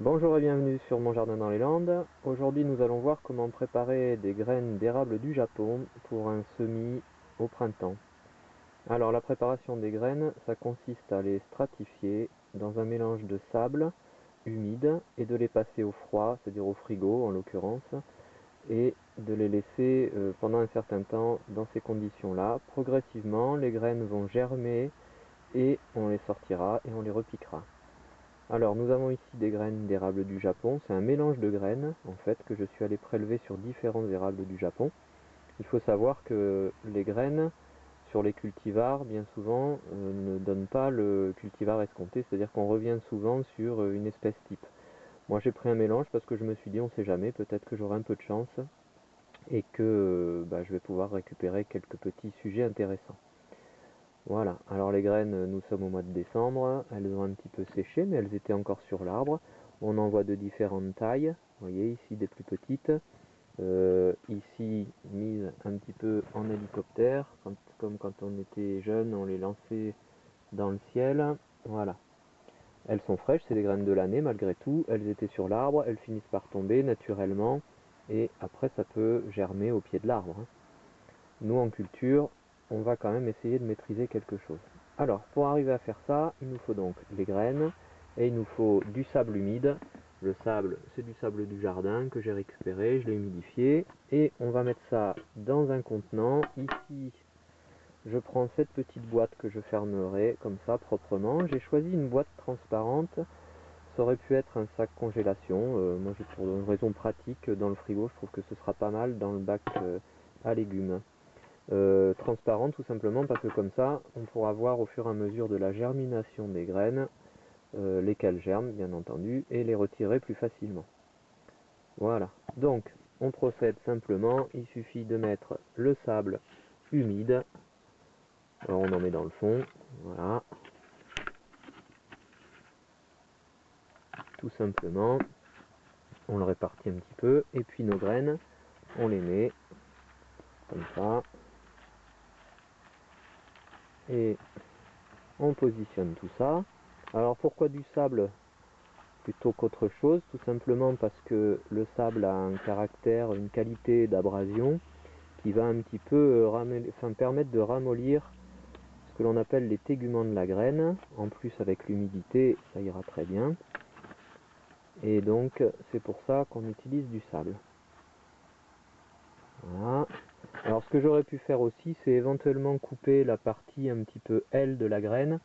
Bonjour et bienvenue sur mon jardin dans les Landes. Aujourd'hui nous allons voir comment préparer des graines d'érable du Japon pour un semis au printemps. Alors la préparation des graines, ça consiste à les stratifier dans un mélange de sable humide et de les passer au froid, c'est-à-dire au frigo en l'occurrence, et de les laisser pendant un certain temps dans ces conditions-là. Progressivement, les graines vont germer et on les sortira et on les repiquera. Alors nous avons ici des graines d'érable du Japon, c'est un mélange de graines en fait que je suis allé prélever sur différents érables du Japon. Il faut savoir que les graines sur les cultivars bien souvent ne donnent pas le cultivar escompté, c'est-à-dire qu'on revient souvent sur une espèce type. Moi j'ai pris un mélange parce que je me suis dit on sait jamais, peut-être que j'aurai un peu de chance et que je vais pouvoir récupérer quelques petits sujets intéressants. Voilà, alors les graines, nous sommes au mois de décembre, elles ont un petit peu séché, mais elles étaient encore sur l'arbre. On en voit de différentes tailles, vous voyez ici des plus petites, ici mises un petit peu en hélicoptère, comme quand on était jeune, on les lançait dans le ciel. Voilà, elles sont fraîches, c'est des graines de l'année malgré tout, elles étaient sur l'arbre, elles finissent par tomber naturellement, et après ça peut germer au pied de l'arbre. Nous en culture, on va quand même essayer de maîtriser quelque chose. Alors, pour arriver à faire ça, il nous faut donc les graines et il nous faut du sable humide. Le sable, c'est du sable du jardin que j'ai récupéré, je l'ai humidifié et on va mettre ça dans un contenant. Ici, je prends cette petite boîte que je fermerai comme ça proprement. J'ai choisi une boîte transparente. Ça aurait pu être un sac congélation. Moi, pour une raison pratique, dans le frigo, je trouve que ce sera pas mal dans le bac à légumes. Transparent tout simplement parce que comme ça on pourra voir au fur et à mesure de la germination des graines lesquelles germent bien entendu et les retirer plus facilement. Voilà, donc on procède simplement, il suffit de mettre le sable humide. Alors on en met dans le fond, voilà, tout simplement on le répartit un petit peu et puis nos graines on les met comme ça et on positionne tout ça. Alors pourquoi du sable plutôt qu'autre chose, tout simplement parce que le sable a un caractère, une qualité d'abrasion qui va un petit peu permettre de ramollir ce que l'on appelle les téguments de la graine. En plus avec l'humidité, ça ira très bien. Et donc c'est pour ça qu'on utilise du sable. Voilà. Alors ce que j'aurais pu faire aussi, c'est éventuellement couper la partie un petit peu aile de la graine.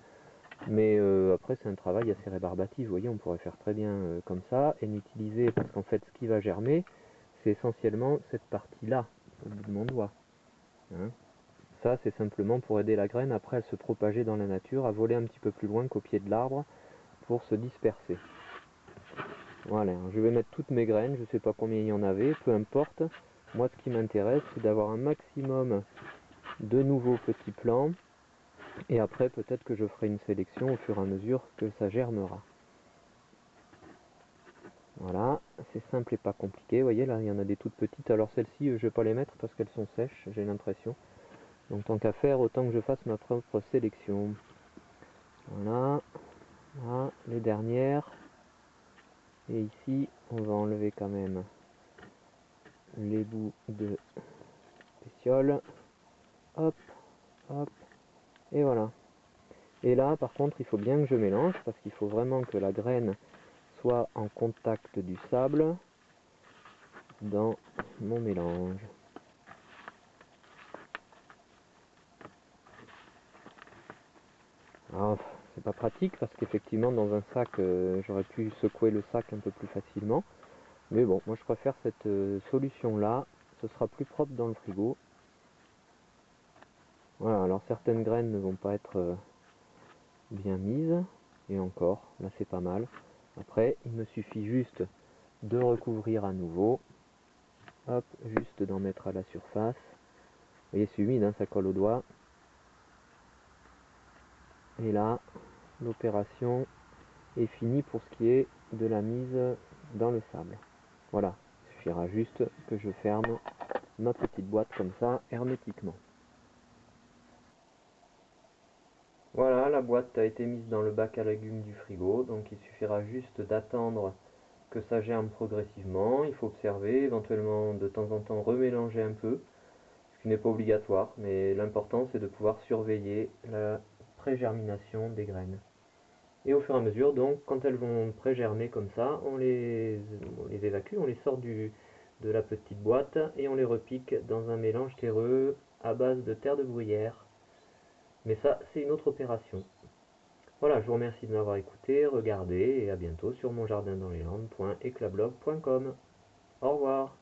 Mais après c'est un travail assez rébarbatif, vous voyez, on pourrait faire très bien comme ça et n'utiliser, parce qu'en fait ce qui va germer, c'est essentiellement cette partie-là, au bout de mon doigt. Hein. Ça c'est simplement pour aider la graine après à se propager dans la nature, à voler un petit peu plus loin qu'au pied de l'arbre pour se disperser. Voilà, je vais mettre toutes mes graines, je ne sais pas combien il y en avait, peu importe. Moi ce qui m'intéresse c'est d'avoir un maximum de nouveaux petits plants. Et après, peut-être que je ferai une sélection au fur et à mesure que ça germera. Voilà, c'est simple et pas compliqué. Vous voyez, là, il y en a des toutes petites. Alors celles-ci, je ne vais pas les mettre parce qu'elles sont sèches, j'ai l'impression. Donc tant qu'à faire, autant que je fasse ma propre sélection. Voilà, là, les dernières. Et ici, on va enlever quand même les bouts de pétiole. Hop, hop, et voilà. Et là, par contre, il faut bien que je mélange parce qu'il faut vraiment que la graine soit en contact du sable dans mon mélange. Alors, c'est pas pratique parce qu'effectivement dans un sac j'aurais pu secouer le sac un peu plus facilement, mais bon, moi je préfère cette solution là, ce sera plus propre dans le frigo. Voilà, alors certaines graines ne vont pas être bien mises, et encore, là c'est pas mal. Après, il me suffit juste de recouvrir à nouveau, hop, juste d'en mettre à la surface. Vous voyez, c'est humide, hein, ça colle au doigt. Et là, l'opération est finie pour ce qui est de la mise dans le sable. Voilà, il suffira juste que je ferme ma petite boîte comme ça, hermétiquement. Voilà, la boîte a été mise dans le bac à légumes du frigo, donc il suffira juste d'attendre que ça germe progressivement. Il faut observer, éventuellement de temps en temps remélanger un peu, ce qui n'est pas obligatoire, mais l'important c'est de pouvoir surveiller la pré-germination des graines. Et au fur et à mesure, donc, quand elles vont pré-germer comme ça, on les évacue, on les sort de la petite boîte et on les repique dans un mélange terreux à base de terre de bruyère. Mais ça, c'est une autre opération. Voilà, je vous remercie de m'avoir écouté, regardé et à bientôt sur monjardindansleslande.eclablog.com. Au revoir.